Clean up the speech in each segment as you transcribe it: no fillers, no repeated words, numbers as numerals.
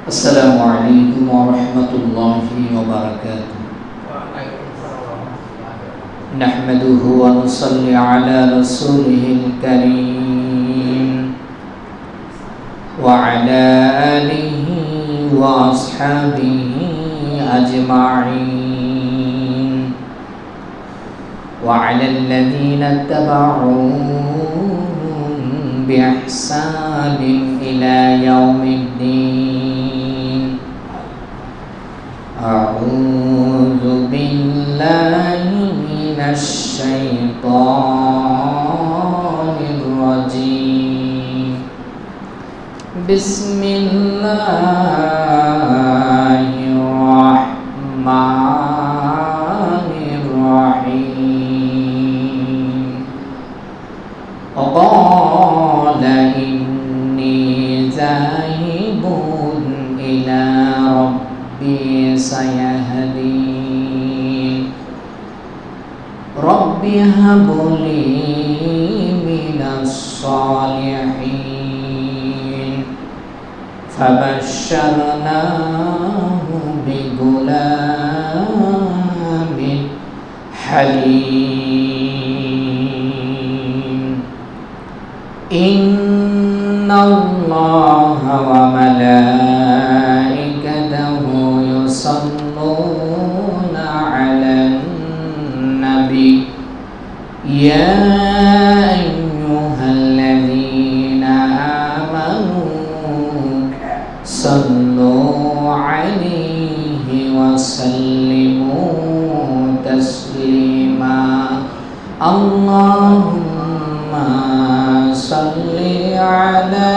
السلام عليكم ورحمة الله وبركاته. نحمده ونصلي على رسوله الكريم وعلى آله وأصحابه أجمعين وعلى الذين اتبعوهم بإحسان إلى يوم الدين. أعوذ بالله من الشيطان الرجيم. بسم الله الرحمن الرحيم. وقال إني ذاهب إلى ربي سيهدين. رب هب لي من الصالحين. فبشرناه بغلام حليم. إن الله وملائكته يصلون على النبي يا أيها الذين آمنوا صلوا عليه وسلموا تسليما. اللهم صل على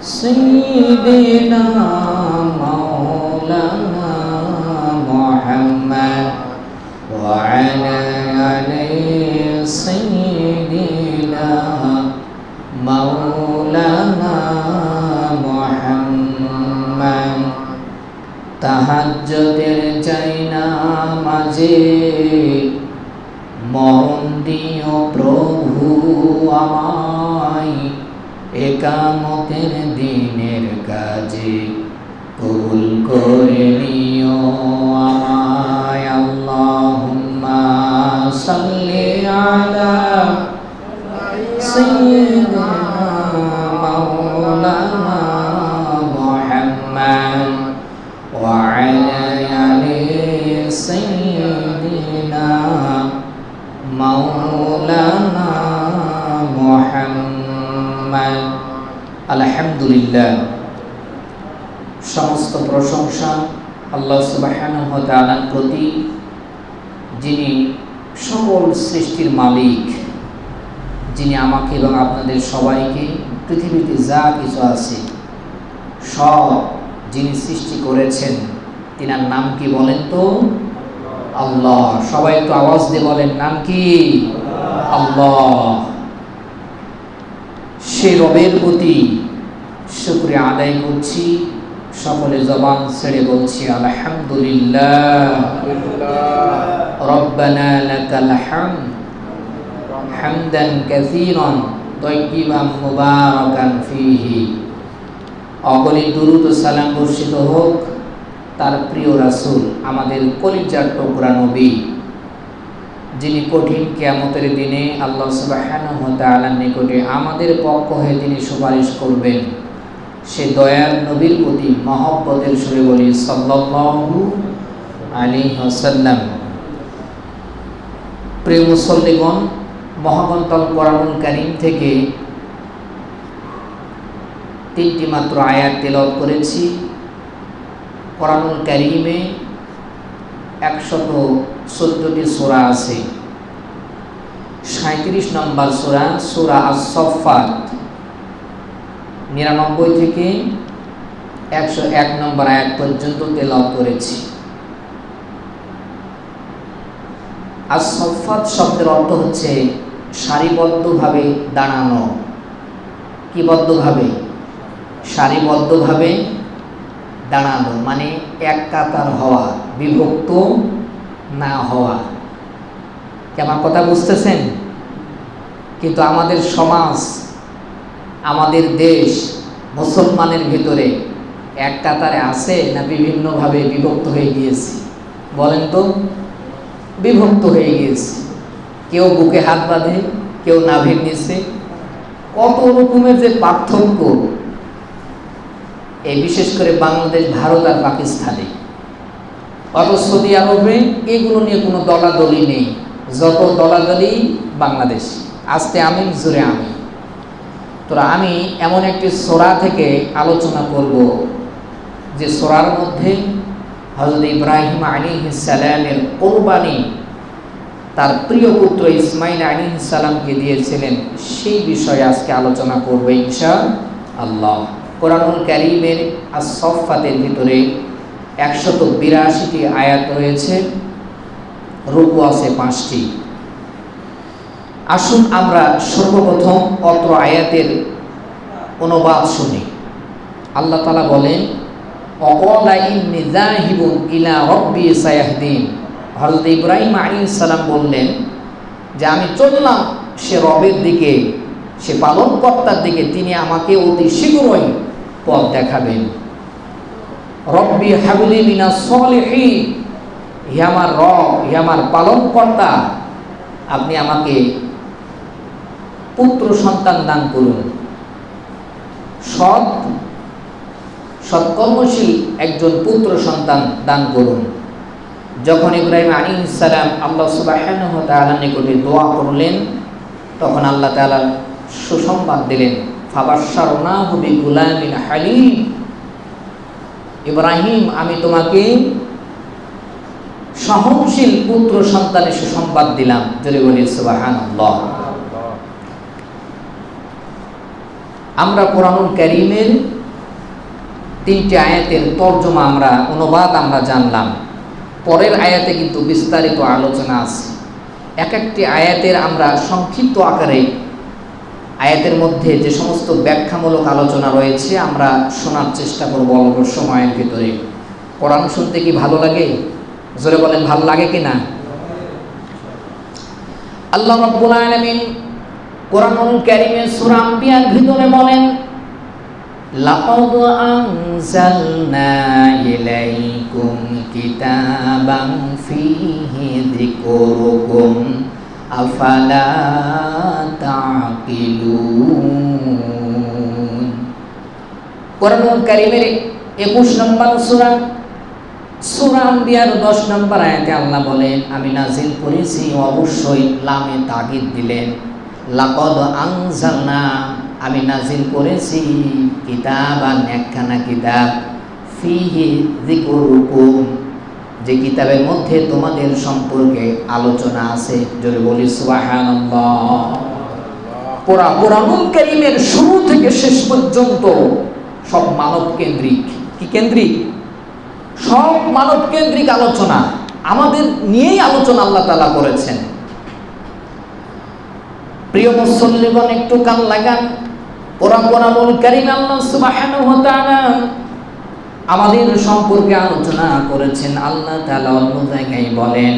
سيدنا مولانا محمد وعلى آل سيدنا مولانا محمد. তাহাজ্জুদের চাইনা মাঝে মরণ দিও প্রভু আমায়, একামতের দিনের কাজে কবুল করে নিও আমায়। আল্লাহুম্মা সাল্লি আলা সাইয়্যিদিনা মাওলানা মুহাম্মদ ওয়া আলা আলি সাইয়্যিদিনা মাওলানা মুহাম্মদ। আলহামদুলিল্লাহ, সমস্ত প্রশংসা আল্লাহ সুবহানাহু ওয়া তাআলার প্রতি, যিনি সকল সৃষ্টির মালিক, যিনি আমাকে এবং আপনাদের সবাইকে পৃথিবীতে যা কিছু আছে সব যিনি সৃষ্টি করেছেন, তিনার নাম কি বলেন তো? আল্লাহ। সবাই একটু আওয়াজ দিয়ে বলেন, নাম কি? আল্লাহ। সেই রবের প্রতি শুকরিয়া আদায় করছি, সকলে জবান ছেড়ে বলছি আলহামদুলিল্লাহ। রব্বানা লাকাল হামদ হামদান কাসীরান তাইয়িবান মুবারাকান ফীহি। অগণিত দুরূদ ও সালাম বর্ষিত হোক তার প্রিয় রাসূল, আমাদের কলিজার টুকরা নবী, যিনি কঠিন কিয়ামতের দিনে আল্লাহ সুবহানাহু ওয়া তাআলার নিকটে আমাদের পক্ষ হয়ে তিনি সুপারিশ করবেন। সে দয়ার নবীর প্রতি মহব্বতের সুরে বলি সাল্লাল্লাহু আলাইহি ওয়াসাল্লাম। প্রিয় মুসল্লিগণ, মহাগ্রন্থ কোরআনুল কারীম থেকে তিনটি মাত্র আয়াত তেলাওয়াত করেছি। কোরআনুল কারীমে 114টি সূরা আছে। 37 নম্বর সূরা সূরা আস-সাফফাত, 99 থেকে 101 নম্বর আয়াত পর্যন্ত তেলাওয়াত করেছি। আস-সাফফাত শব্দের অর্থ হচ্ছে সারিবদ্ধভাবে দাঁড়ানো। কিবদ্ধভাবে? সারিবদ্ধভাবে দাঁড়ানো, মানে এক কাতার হওয়া, বিভক্ত না হওয়া। কি আমার কথা বুঝতেছেন? কিন্তু আমাদের সমাজ, আমাদের দেশ মুসলমানের ভিতরে এক কাতারে আছে না বিভিন্নভাবে বিভক্ত হয়ে গিয়েছি? বলেন তো। বিভক্ত হয়ে গিয়েছি। কেউ বুকে হাত বাঁধে, কেউ নাভির নিচে, কত রকমের যে পার্থক্য। এই বিশেষ করে বাংলাদেশ, ভারত আর পাকিস্তানে, অত সৌদি আরবে এগুলো নিয়ে কোনো দলাদলি নেই। যত দলাদলি বাংলাদেশ। আস্তে আমি জোরে আমি। তো আমি এমন একটি সূরা থেকে আলোচনা করব যে সূরার মধ্যে হযরত ইব্রাহিম আলাইহিস সালামের কুরবানি তার প্রিয় পুত্র ইসমাইল আলাইহিস সালামকে দিয়েছিলেন, সেই বিষয়ে আজকে আলোচনা করব ইনশাআল্লাহ। কোরআনুল কারীমের আস-সাফফাতের ভিতরে 182টি আয়াত রয়েছে, রুকু আছে 5টি। আসুন আমরা সর্বপ্রথম অত্র আয়াতের অনুবাদ শুনি। আল্লাহ তাআলা বলেন, অক্বালা ইন্নী যাহিবুন ইলা রাব্বি সায়াহদিন। হযরত ইব্রাহিম আলাইহিস সালাম বললেন যে আমি চললাম সে রবের দিকে, সে পালনকর্তার দিকে, তিনি আমাকে অতি শীঘ্রই পথ দেখাবেন। রব্বি হাবলি মিনাস সলিহিন, হে আমার রব, হে আমার পালনকর্তা, আপনি আমাকে পুত্র সন্তান দান করুন, সৎকর্মশীল একজন পুত্র সন্তান দান করুন। যখন ইব্রাহিম আলাইহিস সালাম আল্লাহ সুবহানাহু ওয়া তাআলার নিকটে দোয়া করলেন, তখন আল্লাহ তাআলা সুসংবাদ দিলেন, ফাবাশশারনাহু বিগুলামিন হালিম। ইব্রাহিম, আমি তোমাকে সহনশীল পুত্র সন্তানের সুসংবাদ দিলাম। যদি বলি সুবহানাল্লাহ। আমরা কোরআনুল কারীমের 3টি আয়াতের তরজমা আমরা অনুবাদ আমরা জানলাম। পরের আয়াতে কিন্তু বিস্তারিত আলোচনা আছে। এক একটি আয়াতের আমরা সংক্ষিপ্ত আকারে আয়াতের মধ্যে যে সমস্ত ব্যাখ্যামূলক আলোচনা রয়েছে আমরা শোনার চেষ্টা করব অল্প সময়ের ভিতরে। কোরআন শুনতে কি ভালো লাগে? জোরে বলেন, ভালো লাগে কিনা? আল্লাহ রাব্বুল আলামিন কোরআনুল কারীমের সূরা আম্বিয়ার ভিতরে বলেন, লাকাদ আনজালনা ইলাইকুম কিতাবান ফীহি যিকরুকুম আফালা তাকিলুন। কোরআনুল কারীমের 21 নম্বর সূরা আম্বিয়ার 10 নম্বর আয়াতে আল্লাহ বলেন, আমি নাজিল করেছি, অবশ্যই লামে তাগিদ দিলেন, লাকাদ আনজালনা, আমি নাজিল করেছি, কিতাবান, একখানা কিতাব, ফীহি যিকরুকুম, যে কিতাবের মধ্যে তোমাদের সম্পর্কে আলোচনা আছে। যদি বলি সুবহানাল্লাহ। কোরআনুল কারীমের শুরু থেকে শেষ পর্যন্ত সব মানব কেন্দ্রিক। কি কেন্দ্রিক? সব মানব কেন্দ্রিক আলোচনা, আমাদের নিয়েই আলোচনা আল্লাহ তাআলা করেছেন। প্রিয় মুসল্লিগণ, একটু কান লাগান। কোরআনুল কারীম আল্লাহ সুবহানাহু ওয়া তাআলা আমাদের সম্পর্কে আলোচনা করেছেন। আল্লাহ তাআলা অন্য জায়গায় বলেন,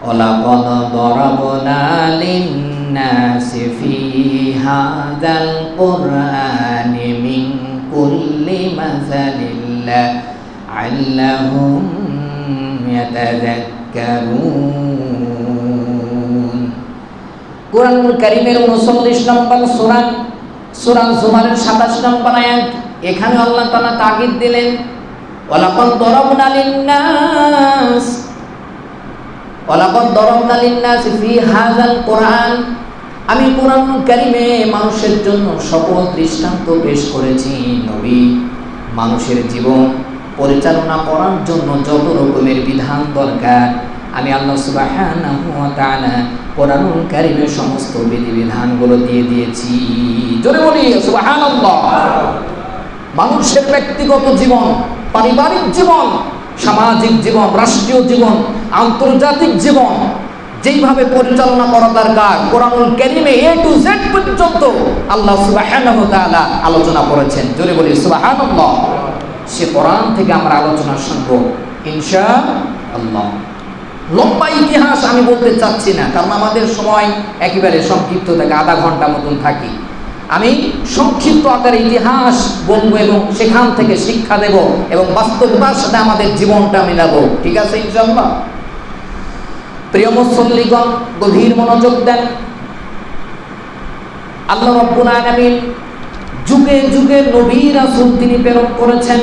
ওয়ালাকাদ দারাবনা লিন-নাসি ফী হাযাল কুরআনি মিন কুল্লি মাসালিন লাআল্লাহুম ইয়াতাযাক্কারুন। কোরআনুল কারীমের 39 নম্বর সূরা জুমারের 27 নম্বর আয়াত, এখানে আল্লাহ তাআলা তাগিদ দিলেন, ওয়ালাকাদ দারাবনা লিন-নাস ফি হাযাল কুরআন, আমি কোরআনুল কারীমে মানুষের জন্য সকল দৃষ্টান্ত পেশ করেছি। নবী মানুষের জীবন পরিচালনা করার জন্য যত রকমের বিধান দরকার, আমি আল্লাহ সুবহানাহু ওয়া তাআলা কোরআনুল কারীমের সমস্ত বিধিবিধানগুলো দিয়ে দিয়েছি। জোরে বলি সুবহানাল্লাহ। মানুষের ব্যক্তিগত জীবন, পারিবারিক জীবন, সামাজিক জীবন, রাষ্ট্রীয় জীবন, আন্তর্জাতিক জীবন যেইভাবে পরিচালনা করা দরকার, কোরআনুল কারীমে A to Z পর্যন্ত আল্লাহ সুবহানাহু ওয়া তাআলা আলোচনা করেছেন। জোরে বলি সুবহানাল্লাহ। সে কোরআন থেকে আমরা আলোচনা শুনব ইনশাআল্লাহ। লম্বা ইতিহাস আমি বলতে চাচ্ছি না, কারণ আমাদের সময় একেবারে সংক্ষিপ্ত থাকে, আধা ঘন্টা মতন থাকি। আমি সংক্ষিপ্ত আকারে ইতিহাস বলবো এবং সেখান থেকে শিক্ষা দেব এবং বাস্তবতার সাথে আমাদের জীবনটা মেলাবো। ঠিক আছে ইনশাআল্লাহ? প্রিয় মুসল্লিগণ, গভীর মনোযোগ দেন। আল্লাহ রাব্বুল আলামিন যুগে যুগে নবী রাসূল তিনি প্রেরণ করেছেন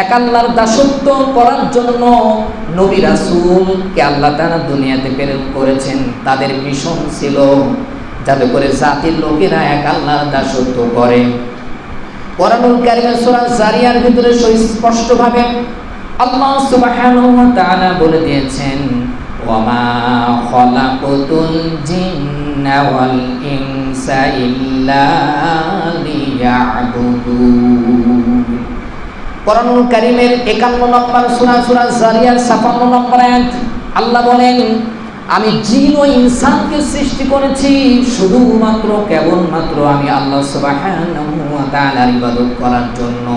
এক আল্লাহর দাসত্ব করার জন্য। নবী রাসূলকে আল্লাহ তাআলা দুনিয়াতে প্রেরণ করেছেন, তাদের মিশন ছিল যাতে করে জাতির লোকেরা এক আল্লাহর দাসত্ব করে। কোরআনুল কারীমের সূরা জারিয়ার ভিতরে সুস্পষ্টভাবে আল্লাহ সুবহানাহু ওয়া তাআলা বলে দিয়েছেন, ওয়ামা খলাকতুল জিন্না ওয়াল ইনসা ইল্লা লিয়াবুদুন। কোরআনুল কারীমের 51 নম্বর সূরা, সূরা জারিয়ার 56 নম্বর আয়াত, আল্লাহ বলেন, আমি জিন ও ইনসানকে সৃষ্টি করেছি শুধুমাত্র কেবলমাত্র আমি আল্লাহ সুবহানাহু ওয়া তাআলার ইবাদত করার জন্য।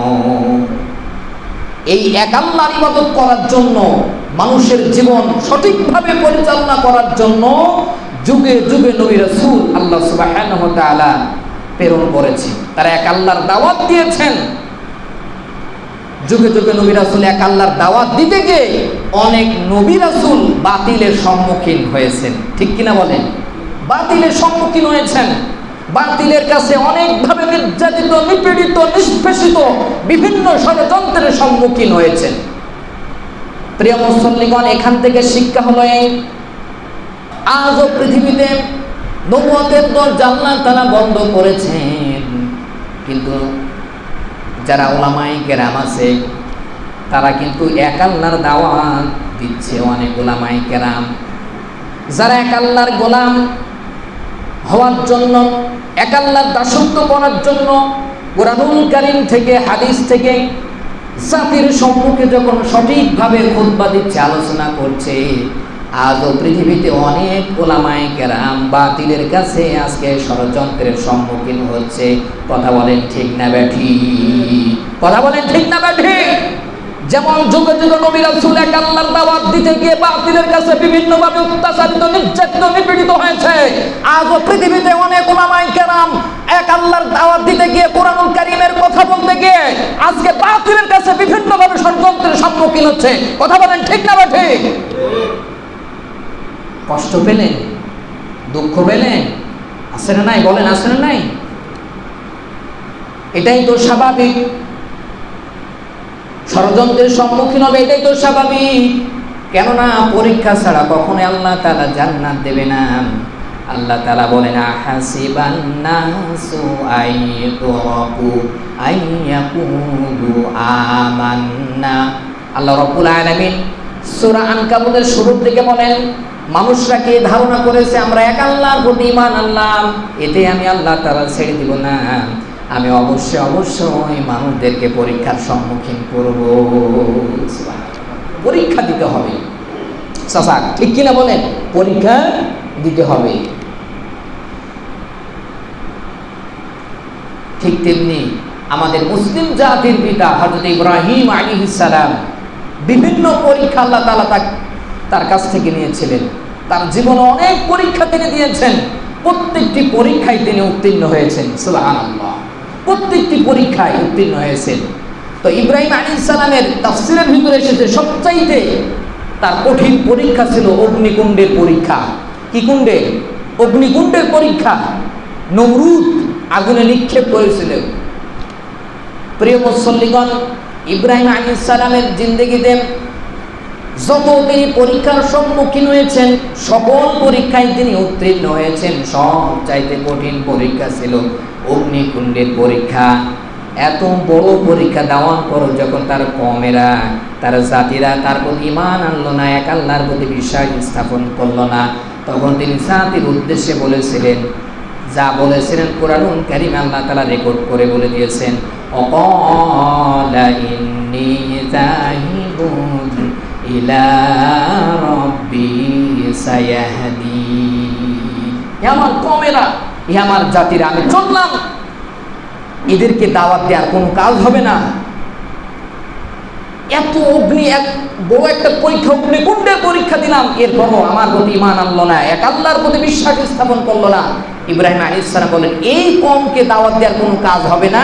এই এক আল্লাহর ইবাদত করার জন্য, মানুষের জীবন সঠিকভাবে পরিচালনা করার জন্য যুগে যুগে নবী রাসূল আল্লাহ সুবহানাহু ওয়া তাআলা প্রেরণ করেছেন। তারা এক আল্লাহর দাওয়াত দিয়েছেন। যুগে যুগে নবী রাসূল এক আল্লাহর দাওয়াত দিতে গিয়ে অনেক নবী রাসূল বাতিলের সম্মুখীন হয়েছেন। ঠিক কিনা বলেন? বাতিলের সম্মুখীন হয়েছেন, বাতিলের কাছে অনেকভাবে নির্যাতিত, নিপীড়িত, নিষ্পেষিত, বিভিন্ন ষড়যন্ত্রের সম্মুখীন হয়েছেন। প্রিয় মুসল্লিগণ, এখান থেকে শিক্ষা হলো এই, আজও পৃথিবীতে নবুয়তের দরজা আল্লাহ তাআলা বন্ধ করেছেন, কিন্তু যারা উলামায়ে কেরাম আছে তারা কিন্তু এক আল্লাহর দাওয়াত দিচ্ছে। অনেক উলামায়ে কেরাম যারা এক আল্লাহর গোলাম হওয়ার জন্য, এক আল্লাহর দাসত্ব করার জন্য কোরআনুল কারীম থেকে, হাদিস থেকে জাতির সম্মুখে যখন সঠিকভাবে খুতবা দিচ্ছে, আলোচনা করছে, আজও পৃথিবীতে অনেক উলামায়ে কেরাম বাতিলের কাছে আজকে ষড়যন্ত্রের সম্মুখীন হচ্ছে। কথা বলেন ঠিক না বেঠিক? কথা বলেন ঠিক না বেঠিক? যেমন যুগে যুগে নবী রাসূল এক আল্লাহর দাওয়াত দিতে গিয়ে বাতিলের কাছে বিভিন্নভাবে অত্যাচারিত, নির্যাতিত, নিপীড়িত হয়েছে, আজও পৃথিবীতে অনেক উলামায়ে কেরাম এক আল্লাহর দাওয়াত দিতে গিয়ে, কোরআনুল কারীমের কথা বলতে গিয়ে আজকে বাতিলের কাছে বিভিন্নভাবে ষড়যন্ত্রের সম্মুখীন হচ্ছে। কথা বলেন ঠিক না বেঠিক? কষ্ট পেলেন, দুঃখ পেলেন, আছে না নাই? বলেন আছে না নাই? এটাই তো স্বাভাবিক। ষড়যন্ত্রের সম্মুখীন হবে, এটাই তো স্বাভাবিক। কেননা পরীক্ষা ছাড়া কখনো আল্লাহ তাআলা জান্নাত দেবে না। আল্লাহ তাআলা বলেন, আহাসিবান নাসু আইয়ুতরাকু আইয়াকুলু আমান্না। আল্লাহ রাব্বুল আলামিন সূরা আনকাবুতের শুরুর দিকে বলেন, মানুষরা কি ধারণা করেছে আমরা এক আল্লাহর প্রতি ঈমান আনলাম, এতে আমি আল্লাহ তাআলা ছেড়ে দিব না, আমি অবশ্যই অবশ্যই মানুষদেরকে পরীক্ষার সম্মুখীন করব। পরীক্ষা দিতে হবে। চাচা ঠিক কিনা বলেন? পরীক্ষা দিতে হবে। ঠিক তেমনি আমাদের মুসলিম জাতির পিতা হযরত ইব্রাহিম আলাইহিস সালাম বিভিন্ন পরীক্ষা আল্লাহ তাআলা তার কাছ থেকে নিয়েছিলেন। তার জীবনে অনেক পরীক্ষা তিনি দিয়েছেন, প্রত্যেকটি পরীক্ষায় তিনি উত্তীর্ণ হয়েছেন। সুবহানাল্লাহ, প্রত্যেকটি পরীক্ষায় উত্তীর্ণ হয়েছেন। তো ইব্রাহিম আলাইহিস সালামের তাফসীরের ভিতরে এসেছে সবচাইতে তার কঠিন পরীক্ষা ছিল অগ্নিকুণ্ডের পরীক্ষা। কি কুণ্ডে? অগ্নিকুণ্ডের পরীক্ষা। নমরুদ আগুনে নিক্ষেপ করেছিলেন। প্রিয় মুসল্লিগণ, ইব্রাহিম আলাইহিস সালামের জিন্দেগিতে যত তিনি পরীক্ষার সম্মুখীন হয়েছেন, সকল পরীক্ষায় তিনি উত্তীর্ণ হয়েছেন। সবচাইতে কঠিন পরীক্ষা ছিল অগ্নিকুণ্ডের পরীক্ষা। এত বড় পরীক্ষা দেওয়ার পর যখন তার কওমেরা, তার জাতিরা তার প্রতি ঈমান আনলো না, এক আল্লাহর প্রতি বিশ্বাস স্থাপন করলো না, তখন তিনি জাতির উদ্দেশ্যে বলেছিলেন, যা বলেছিলেন কোরআনুল কারীমে আল্লাহ তাআলা রেকর্ড করে বলে দিয়েছেন, অকালা ইন্নী যাহিবুন ইলা রাব্বি সায়াহদিন। আমার কওমেরা, আমার জাতিরা, আমি চললাম, এদেরকে দাওয়াত দেওয়ার কোনো কাজ হবে না। এত অগ্নি, এক বড় একটা পরীক্ষা, অগ্নিকুণ্ডের পরীক্ষা দিলাম, এরপরও আমার প্রতি ঈমান আনলো না, এক আল্লাহর প্রতি বিশ্বাস স্থাপন করলো না, ইব্রাহিম আলাইহিস সালাম বলেন, এই কওমকে দাওয়াত দেওয়ার কোনো কাজ হবে না।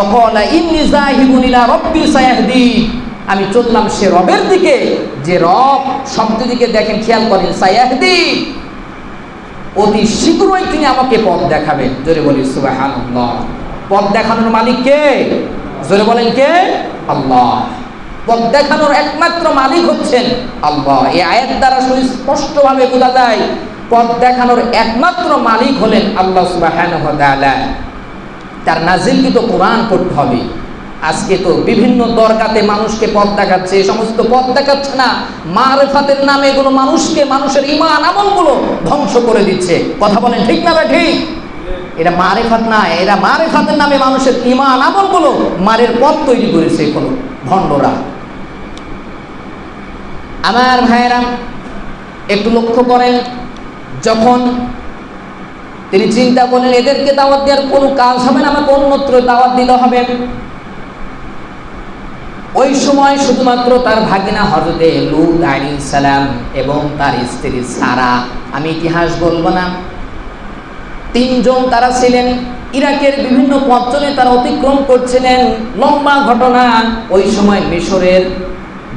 অকালা ইন্নী যাহিবুন ইলা রাব্বি সায়াহদি, আমি চললাম সে রবের দিকে, যে রব শব্দের দিকে দেখেন, খেয়াল করেন, সায়াহদি, অতি শীঘ্রই তিনি আমাকে পথ দেখাবেন। জোরে বলি সুবহানাল্লাহ। পথ দেখানোর মালিক কে? জোরে বলেন কে? আল্লাহ। পথ দেখানোর একমাত্র মালিক হচ্ছেন আল্লাহ। এই আয়াত দ্বারা স্পষ্টভাবে বোঝা যায় পথ দেখানোর একমাত্র মালিক হলেন আল্লাহ সুবহানাহু ওয়া তাআলা। তার নাজিলকৃত কোরআন পড়তে হবে। আজকে তো বিভিন্ন দরগাতে মানুষকে পথ দেখাচ্ছে, এই সমস্ত পথ দেখাচ্ছে না, মারিফাতের নামে এগুলো মানুষের ঈমান আমলগুলো ধ্বংস করে দিচ্ছে। কথা বলেন ঠিক না ঠিক? এটা মারিফাত না, এরা মারিফাতের নামে মানুষের ঈমান আমলগুলো মারের পথ তৈরি করেছে কোনো ভণ্ডরা। আমার ভাইয়েরা একটু লক্ষ্য করেন, যখন তিনি চিন্তা করলেন এদেরকে দাওয়াত দেওয়ার কোনো কাজ হবে না, আমাকে অন্যত্র দাওয়াত দিতে হবে, ওই সময় শুধুমাত্র তার ভাগিনা হযরতে লূত আলাইহিস সালাম এবং তার স্ত্রী সারা, আমি ইতিহাস বলবো না, তিনজন তারা ছিলেন। ইরাকের বিভিন্ন পথ চলে তারা অতিক্রম করছিলেন। লম্বা ঘটনা। ওই সময় মিশরের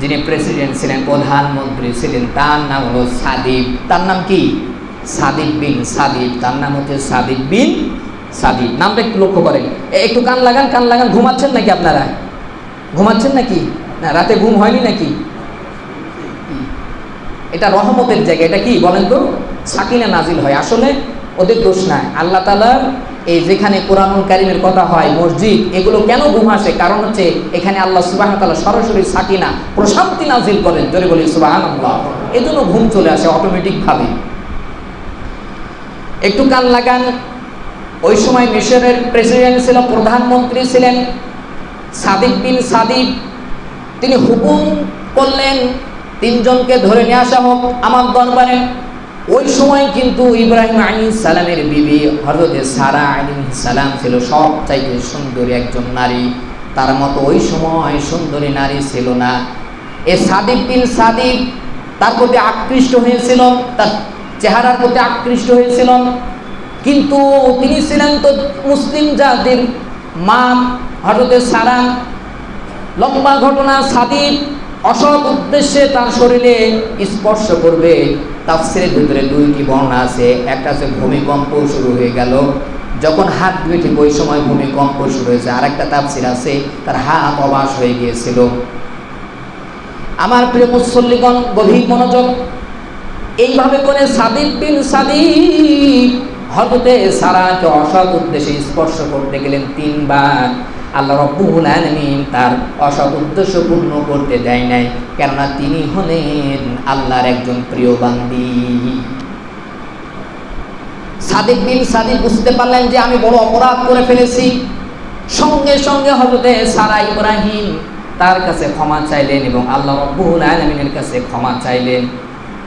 যিনি প্রেসিডেন্ট ছিলেন, প্রধানমন্ত্রী ছিলেন, তার নাম হলো সাদিব। তার নাম কি? সাদিব বিন সাদিব। তার নাম হচ্ছে সাদিব বিন সাদিব। নামটা একটু লক্ষ্য করেন। একটু কান লাগান, কান লাগান। ঘুমাচ্ছেন নাকি আপনারা? ঘুমাচ্ছেন নাকি? না, রাতে ঘুম হয়নি নাকি? এটা রহমতের জায়গা। এটা কি বলেন তো? সাকিনা নাজিল হয়। আসলে ওদের দোষ নাই। আল্লাহ তাআলা এই যেখানে কোরআনুল কারীমের কথা হয়, মসজিদ, এগুলো কেন ঘুম আসে? কারণ হচ্ছে এখানে আল্লাহ সুবহানাহু ওয়া তাআলা সরাসরি সাকিনা, প্রশান্তি নাজিল করেন। জোরে বলি সুবহানাল্লাহ। এজন্য ঘুম চলে আসে অটোমেটিক ভাবে। একটু কান লাগান। ওই সময় মিশরের প্রেসিডেন্ট ছিল, প্রধানমন্ত্রী ছিলেন সাদিক বিন সাদিব। তিনি হুকুম করলেন তিনজনকে ধরে নিয়ে আসা হোক আমার দরবারে। ওই সময় কিন্তু ইব্রাহিম আলাইহিস সালামের বিবি হযরতে সারা আলাইহিস সালাম ছিল সবচাইতে সুন্দরী একজন নারী। তার মতো ওই সময় সুন্দরী নারী ছিল না। এই সাদিক বিন সাদিক তার প্রতি আকৃষ্ট হয়েছিল, তার চেহারার প্রতি আকৃষ্ট হয়েছিল। কিন্তু তিনি ছিলেন তো মুসলিম জাতির মা হযরতে সারা। লম্বা ঘটনা। সাদিক অসৎ উদ্দেশ্যে তার শরীরে স্পর্শ করবে। তাফসীরের ভিতরে দুইটি বর্ণনা আছে। একটা আছে ভূমিকম্প শুরু হয়ে গেল, যখন হাত ধুয়ে ঠিক ওই সময় ভূমিকম্প শুরু হয়েছে। আর একটা তাফসীর আছে তার হাত অবাস হয়ে গিয়েছিল। আমার প্রিয় মুসল্লিগণ, গভীর মনোযোগ। এইভাবে করে সাদিক বিন সাদিক হযরতে সারাকে অসৎ উদ্দেশ্যে স্পর্শ করতে গেলেন তিনবার। আল্লাহ রাব্বুল আলামিন তার অসৎ উদ্দেশ্য পূর্ণ করতে দেয় নাই, কেননা তিনি হলেন আল্লাহর একজন প্রিয় বান্দী। সাদিক বিন সাদিক বুঝতে পারলেন যে আমি বড় অপরাধ করে ফেলেছি। সঙ্গে সঙ্গে হযরতে সারা ইব্রাহিম তার কাছে ক্ষমা চাইলেন এবং আল্লাহ রাব্বুল আলামিনের কাছে ক্ষমা চাইলেন।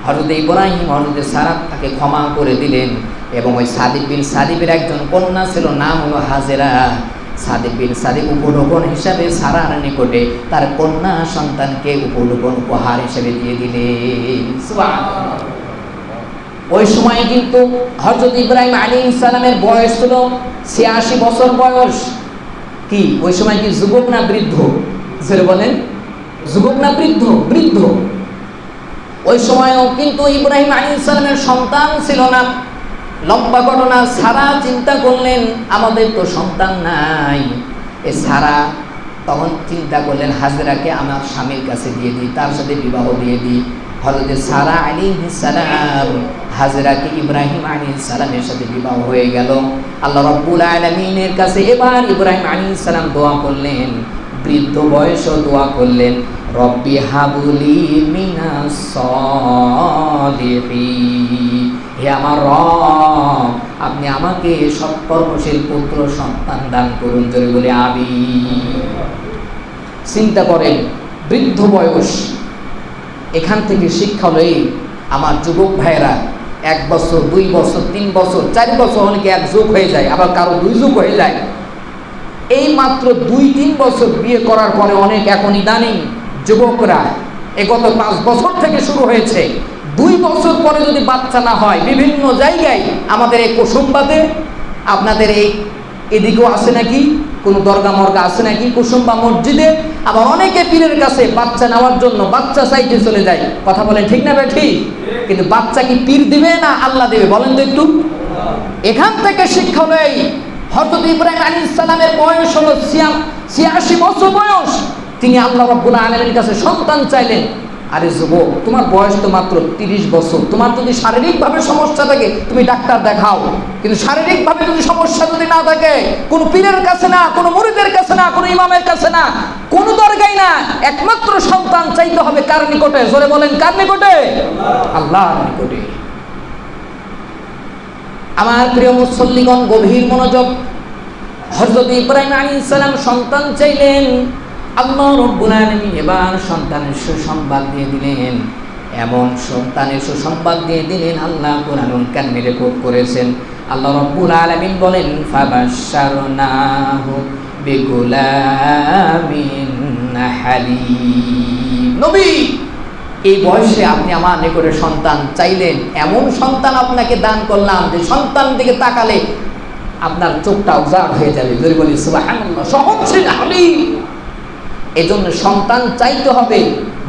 হযরতে ইব্রাহিম হযরতে সারা তাকে ক্ষমা করে দিলেন এবং ওই সাদিক বিন সাদিকের একজন কন্যা ছিল, নাম হলো হাজেরা। সাদিক বিন সাদিক উপঢৌকন হিসাবে সারার নিকটে তার কন্যা সন্তানকে উপঢৌকন উপহার হিসেবে দিয়ে দিলেন। সুবহানাল্লাহ। ওই সময় কিন্তু হযরত ইব্রাহিম আলাইহিস সালামের বয়স ছিল ৮৬ বছর বয়স। কি ওই সময় কি যুবক না বৃদ্ধ? জোরে বলেন, যুবক না বৃদ্ধ? বৃদ্ধ। ওই সময়ও কিন্তু ইব্রাহিম আলাইহিস সালামের সন্তান ছিল না। লম্বা ঘটনা। সারা চিন্তা করলেন আমাদের তো সন্তান নাই। এ সারা তখন চিন্তা করলেন হাজেরাকে আমার স্বামীর কাছে দিয়ে দিই, তার সাথে বিবাহ দিয়ে দিই। হযরত সারা আলাইহিস সালাম হাজেরাকে ইব্রাহিম আলাইহিস সালামের সাথে বিবাহ হয়ে গেল। আল্লাহ রাব্বুল আলামিনের কাছে এবার ইব্রাহিম আলাইহিস সালাম দোয়া করলেন, বৃদ্ধ বয়সও দোয়া করলেন, রব্বি হাবুলি মিনাস সালিহিন, হে আমার রব আপনি আমাকে সৎকর্মশীল পুত্র সন্তান দান করুন। জোরে বলে আমিন। চিন্তা করেন, বৃদ্ধ বয়স। এখান থেকে শিক্ষা হলো এই, আমার যুবক ভাইয়েরা, 1 বছর 2 বছর 3 বছর 4 বছর অনেকে এক যুগ হয়ে যায়, আবার কারো 2 যুগ হয়ে যায়। এই মাত্র 2-3 বছর বিয়ে করার পরে অনেক এখন ইদানিং যুবকরা, গত 5 বছর থেকে শুরু হয়েছে, 2 বছর পরে যদি বাচ্চা না হয়, বিভিন্ন জায়গায় আমাদের এই কুসুম্বাতে, আপনাদের এদিকেও আছে নাকি কোনো দরগা মর্গা আছে নাকি কুসুম্বা মসজিদে, আবার অনেকে পীরের কাছে বাচ্চা নেওয়ার জন্য বাচ্চা চাইতে চলে যায়। কথা বলেন ঠিক না ভাই? ঠিক। কিন্তু বাচ্চা কি পীর দিবে না আল্লাহ দেবে বলেন তো একটু? এখান থেকে শিক্ষা হলো এই, হযরত ইব্রাহিম আলাইহিস সালামের বয়স হলো 86 বছর বয়স। তিনি আল্লাহ রাব্বুল আলামিনের কাছে সন্তান চাইলেন। আরে যুবক, তোমার বয়স তো মাত্র 30 বছর, তোমার যদি শারীরিকভাবে সমস্যা থাকে তুমি ডাক্তার দেখাও, কিন্তু শারীরিকভাবে যদি সমস্যা যদি না থাকে, কোনো পীরের কাছে না, কোনো মুরিদের কাছে না, কোনো ইমামের কাছে না, কোনো দরগায় না, একমাত্র সন্তান চাইতে হবে কার নিকটে? জোরে বলেন কার নিকটে? আল্লাহর নিকটে। আমার প্রিয় মুসল্লিগণ, গভীর মনোযোগ। হযরত ইব্রাহিম আলাইহিস সালাম সন্তান চাইলেন, আল্লাহ রাব্বুল আলামিন এবার সন্তানের সুসংবাদ দিয়ে দিলেন। এমন সন্তানের সুসংবাদ দিয়ে দিলেন, আল্লাহ কুরআনুল কারীমে রেকর্ড করেছেন। আল্লাহ রাব্বুল আলামিন বলেন, ফাবাশশারনাহু বিগুলামিন হালিম। নবী, এই বয়সে আপনি আমার নিকটে সন্তান চাইলেন, এমন সন্তান আপনাকে দান করলাম যে সন্তান দিকে তাকালে আপনার চোখটা উজাড় হয়ে যাবে। যদি বলি সুবহানাল্লাহ, সহনশীল হালিম। এজন্য সন্তান চাইতে হবে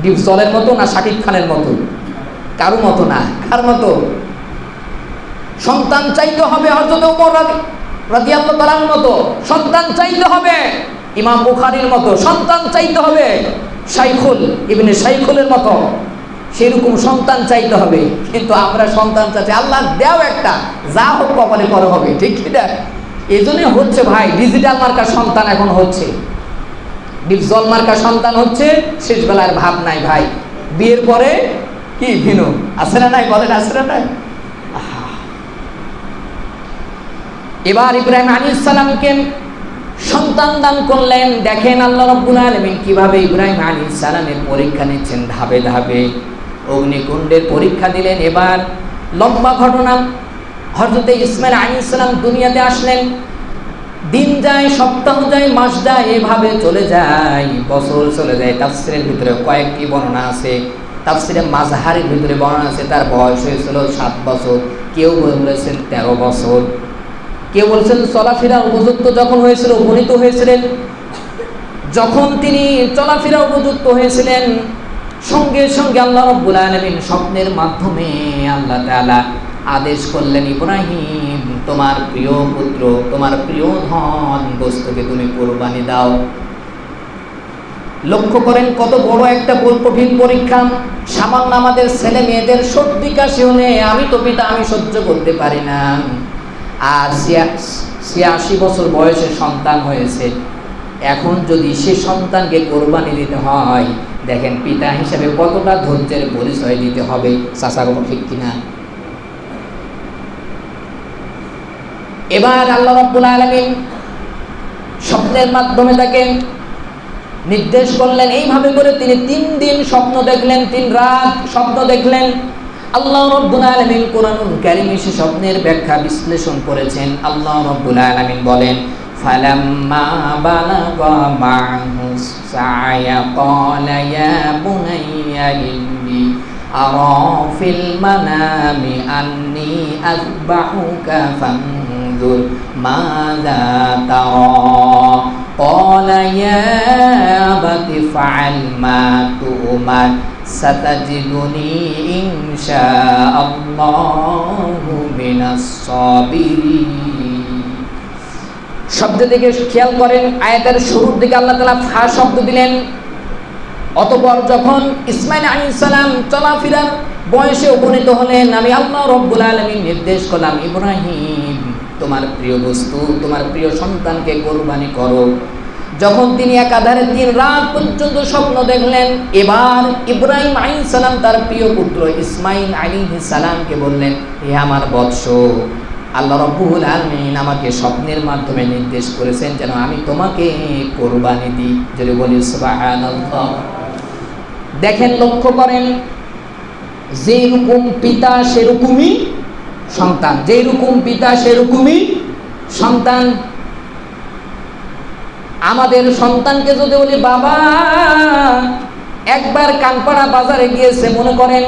ডিপ জলের মতো না শাকিব খানের মতো? কারো মতো না। কার মতো? সন্তান চাইতে হবে হযরত ওমর রাদিয়াল্লাহু তাআলার মতো, সন্তান চাইতে হবে ইমাম বুখারীর মতো, সন্তান চাইতে হবে শাইখুল ইবনে শাইখুলের মতো, সেরকম সন্তান চাইতে হবে। কিন্তু আমরা সন্তান চাচ্ছি আল্লাহ দেও একটা, যা হোক কপালে করে হবে, ঠিক কি না? এই জন্যই হচ্ছে ভাই, ডিজিটাল মার্কা সন্তান এখন হচ্ছে, ডিপজল মার্কা সন্তান হচ্ছে, শেষ বেলার ভাব নাই ভাই। বিয়ের পরে কি ভিনো আছে না নাই? বলেন আছে না নাই? এবার ইব্রাহিম আলাইহিস সালামকে সন্তান দান করলেন। দেখেন আল্লাহ রাব্বুল আলামিন কিভাবে ইব্রাহিম আলাইহিস সালামের পরীক্ষা নিচ্ছেন, ধাপে ধাপে অগ্নিকুণ্ডের পরীক্ষা দিলেন। এবার লম্বা ঘটনা, হযরত ইসমাঈল আলাইহিস সালাম দুনিয়াতে আসলেন। দিন যায়, সপ্তাহ যায়, মাস যায়, এভাবে চলে যায়, বছর চলে যায়। তাফসীরের ভিতরে কয়েকটি বর্ণনা আছে, তাফসীরে মাজহারের ভিতরে বর্ণনা আছে তার বয়স হয়েছিল 7 বছর, কেউ বলেছেন 13 বছর, কেউ বলছেন চলাফেরা উপযুক্ত যখন হয়েছিল, উপনীত হয়েছিলেন। যখন তিনি চলাফেরা উপযুক্ত হয়েছিলেন, সঙ্গে সঙ্গে আল্লাহ রাব্বুল আলামিন স্বপ্নের মাধ্যমে আল্লাহ তাআলা আদেশ করলেন, ইব্রাহিম তোমার প্রিয় পুত্র, তোমার প্রিয় ধন বস্তুকে তুমি কুরবানি দাও। লক্ষ্য করেন কত বড় একটা কঠিন পরীক্ষা। সামান্য আমাদের ছেলে মেয়েদের সর্দি কাশি হলে আমি তো পিতা, আমি সহ্য করতে পারি না, আর 86 বছর বয়সে সন্তান হয়েছে, এখন যদি সে সন্তানকে কোরবানি দিতে হয়, দেখেন পিতা হিসেবে কতটা ধৈর্যের পরিচয় দিতে হবে। চাচা কোনো ঠিক কিনা? এবার আল্লাহ রাব্বুল আলামিন স্বপ্নের মাধ্যমে তাকে নির্দেশ করলেন। এইভাবে করে তিনি 3 দিন স্বপ্ন দেখলেন, 3 রাত স্বপ্ন দেখলেন। আল্লাহ রাব্বুল আলামিন কোরআনুল কারীমে সে স্বপ্নের ব্যাখ্যা বিশ্লেষণ করেছেন। আল্লাহ রাব্বুল আলামিন বলেন, ফালাম্মা বালাগা মা'হু সা'য়া ক্বালা ইয়া বুনাইয়া ইন্নী আরা ফিল মানামি আন্নী আযবাহুকা ফানজুর মাযা তারা ক্বালা ইয়া আবাতি ফা'আল মা তু'মার সাতাজিদুনি ইনশাআল্লাহু মিনাস সাবিরিন। শব্দ দিকে খেয়াল করেন, আয়াতের শুরুর দিকে আল্লাহ তাআলা ফা শব্দ দিলেন। অতঃপর যখন ইসমাঈল আলাইহিস সালাম চলাফেরার বয়সে উপনীত হলেন, আমি আল্লাহ রাব্বুল আলামিন নির্দেশ করলাম, ইব্রাহিম তোমার প্রিয় বস্তু, তোমার প্রিয় সন্তানকে কুরবানি করো। যখন তিনি একাধারে 3 রাত পর্যন্ত স্বপ্ন দেখলেন, এবার ইব্রাহিম আলাইহিস সালাম তার প্রিয় পুত্র ইসমাঈল আলাইহিস সালামকে বললেন, হে আমার বৎস, আল্লাহ রাব্বুল আলামিন আমাকে স্বপ্নের মাধ্যমে নির্দেশ করেছেন যেন আমি তোমাকে কুরবানি দিই। যদি বলি সুবহানাল্লাহ। দেখেন, লক্ষ্য করেন, যেরকম পিতা সেরকমই সন্তান, যেরকম পিতা সেরকমই সন্তান। আমাদের সন্তানকে যদি বলি বাবা একবার কানপাড়া বাজারে গিয়েছে, মনে করেন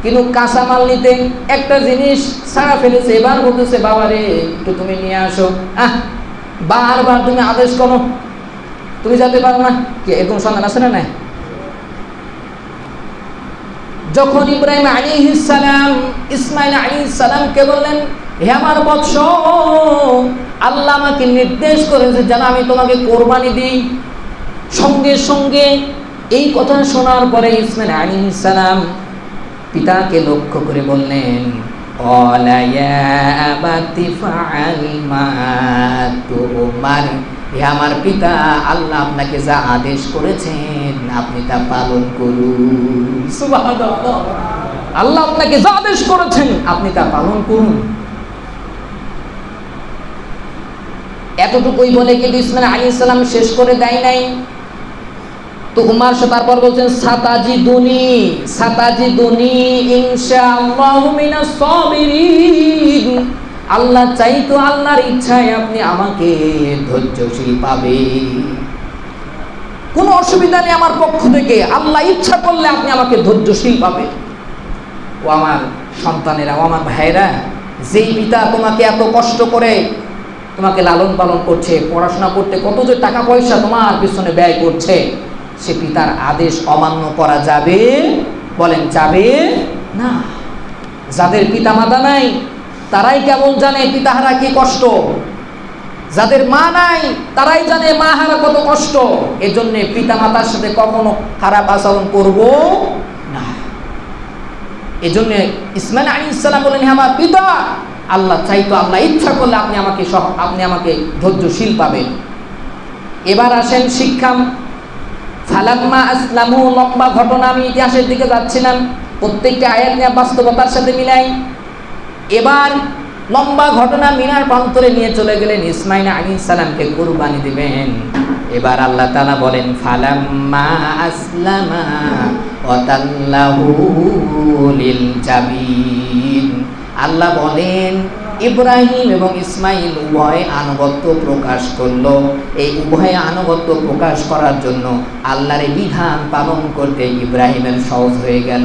কিন্তু কাঁচামাল নিতে একটা জিনিস ছাড়া ফেলেছে, এবার বলতেছে বাবা রে একটু তুমি নিয়ে আসো। বারবার তুমি আদেশ করো, তুমি যেতে পারো না। কি এরকম সন্তান আছে না নাই? যখন ইব্রাহিম আলাইহিস সালাম ইসমাইল আলাইহিস সালামকে বললেন, হে আমার বৎস, আল্লাহ আমাকে নির্দেশ করেছে যেন আমি তোমাকে কোরবানি দিই, সঙ্গে সঙ্গে এই কথা শোনার পরে ইসমাইল আলাইহিস সালাম পিতাকে লক্ষ্য করে বললেন, ক্বালা ইয়া আবাতি ফাআল মা তুমার, হে আমার পিতা, আল্লাহ আপনাকে যা আদেশ করেছেন আপনি তা পালন করুন। সুবহানাল্লাহ, আল্লাহ আপনাকে যা আদেশ করেছেন আপনি তা পালন করুন। এতটুকুই বলে কিন্তু ইসমাইল আলাইহিস সালাম শেষ করে দেয় নাই। তো উমার তারপর বলছেন, সাতাজিদুনি ইনশাআল্লাহু মিনাস সাবিরিন, আল্লাহ চাইতো, আল্লাহর ইচ্ছায় আপনি আমাকে ধৈর্যশীল পাবে, কোনো অসুবিধা নেই আমার পক্ষ থেকে, আল্লাহ ইচ্ছা করলে আপনি আমাকে ধৈর্যশীল পাবে। ও আমার সন্তানেরা, ও আমার ভাইরা, যেই পিতা তোমাকে এত কষ্ট করে তোমাকে লালন পালন করছে, পড়াশোনা করতে কত যে টাকা পয়সা তোমার পিছনে ব্যয় করছে, সে পিতার আদেশ অমান্য করা যাবে? বলেন যাবে না। যাদের পিতা মাতা নাই তারাই কেমন জানে পিতাহারা কি কষ্ট, যাদের মা নাই তারাই জানে মা হারা কত কষ্ট। এজন্য পিতা মাতার সাথে কখনো খারাপ আচরণ করব না। এজন্য ইসমাইল আলাইহিস সালাম বলেন, হে আমার পিতা, আল্লাহ চাইতো, আল্লাহ ইচ্ছা করলে আপনি আমাকে ধৈর্যশীল পাবেন। এবার আসেন শিক্ষা। ফালাম্মা আসলামু, লম্বা ঘটনা, আমি ইতিহাসের দিকে যাচ্ছিলাম, প্রত্যেকটা আয়াত নিয়ে বাস্তবতার সাথে মিলাই। এবার লম্বা ঘটনা মিনার প্রান্তরে নিয়ে চলে গেলেন, ইসমাইল আলাইহিস সালামকে কুরবানি দিবেন। এবার আল্লাহ তাআলা বলেন, ফালাম্মা আসলামা ওয়া তাল্লাহু লিল জাবিন, আল্লাহ বলেন ইব্রাহিম এবং ইসমাইল উভয় আনুগত্য প্রকাশ করলো। এই উভয় আনুগত্য প্রকাশ করার জন্য আল্লাহর বিধান পালন করতে ইব্রাহিমের সহজ হয়ে গেল।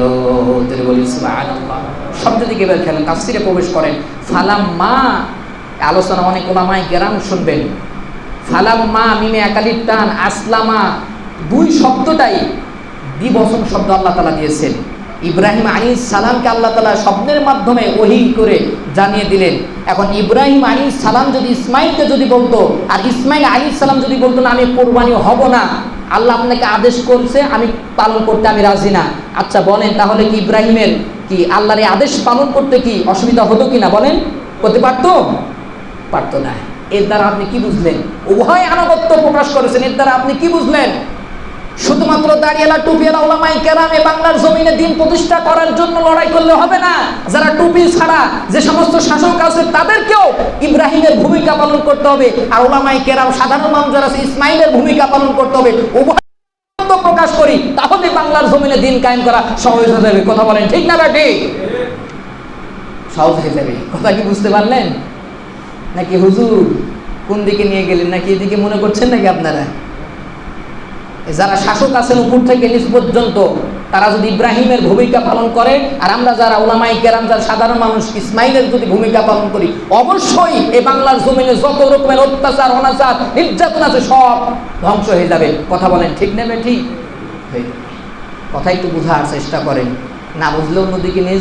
বলি সুবহানাল্লাহ। শব্দ দিকে এবার খেলেন, তাফসিরে প্রবেশ করেন। ফালাম্মা, আলোচনা অনেক ওলামায়ে কেরাম শুনবেন। ফালাম্মা, মিমে একালিফ টান, আসলামা, দুই শব্দটাই দ্বিবচন শব্দ আল্লাহ তাআলা দিয়েছেন। ইব্রাহিম আলাইহিস সালামকে আল্লাহ তাআলা স্বপ্নের মাধ্যমে ওহী করে জানিয়ে দিলেন। এখন ইব্রাহিম আলাইহিস সালাম যদি ইসমাইলকে যদি বলতো, আর ইসমাইল আলাইহিস সালাম যদি বলতো না আমি কোরবানি হব না, আল্লাহ আপনাকে আদেশ করছে, আমি পালন করতে আমি রাজি না, আচ্ছা বলেন তাহলে কি ইব্রাহিমের কি আল্লাহর এই আদেশ পালন করতে কি অসুবিধা হতো কিনা? বলেন, করতে পারতো? পারতো না। এর দ্বারা আপনি কি বুঝলেন? উভয় আনুগত্য প্রকাশ করেছেন। এর দ্বারা আপনি কি বুঝলেন? শুধুমাত্র দাড়িয়ালা টুপিওয়ালা ওলামায়ে কেরামে বাংলার জমিনে দিন প্রতিষ্ঠা করার জন্য লড়াই করলে হবে না। যারা টুপি ছাড়া যে সমস্ত শাসক আছে তাদেরকেও ইব্রাহিমের ভূমিকা পালন করতে হবে, আর ওলামায়ে কেরাম সাধারণ মানুষ যারা আছে ইসমাইলের ভূমিকা পালন করতে হবে। উভয় প্রকাশ করি, তাহলে বাংলার জমিনে দিন কায়েম করা সহজ হয়ে যাবে। কথা বলেন ঠিক না বেটি? সহজ হয়ে যাবে। কথা কি বুঝতে পারলেন? নাকি হুজুর কোন দিকে নিয়ে গেলেন, নাকি এদিকে মনে করছেন নাকি আপনারা? যারা শাসক আছেন উপর থেকে নিচ পর্যন্ত, তারা যদি ইব্রাহিমের ভূমিকা পালন করে, আর আমরা যারা ওলামায়ে কেরাম যারা সাধারণ মানুষ ইসমাইলের যদি ভূমিকা পালন করি, অবশ্যই এই বাংলার জমিনে যত রকমের অত্যাচার অনাচার নির্যাতন আছে সব ধ্বংস হয়ে যাবে। কথা বলেন ঠিক নেবে? ঠিক কথা একটু বোঝার চেষ্টা করেন, না বুঝলে অন্যদিকে নিয়ে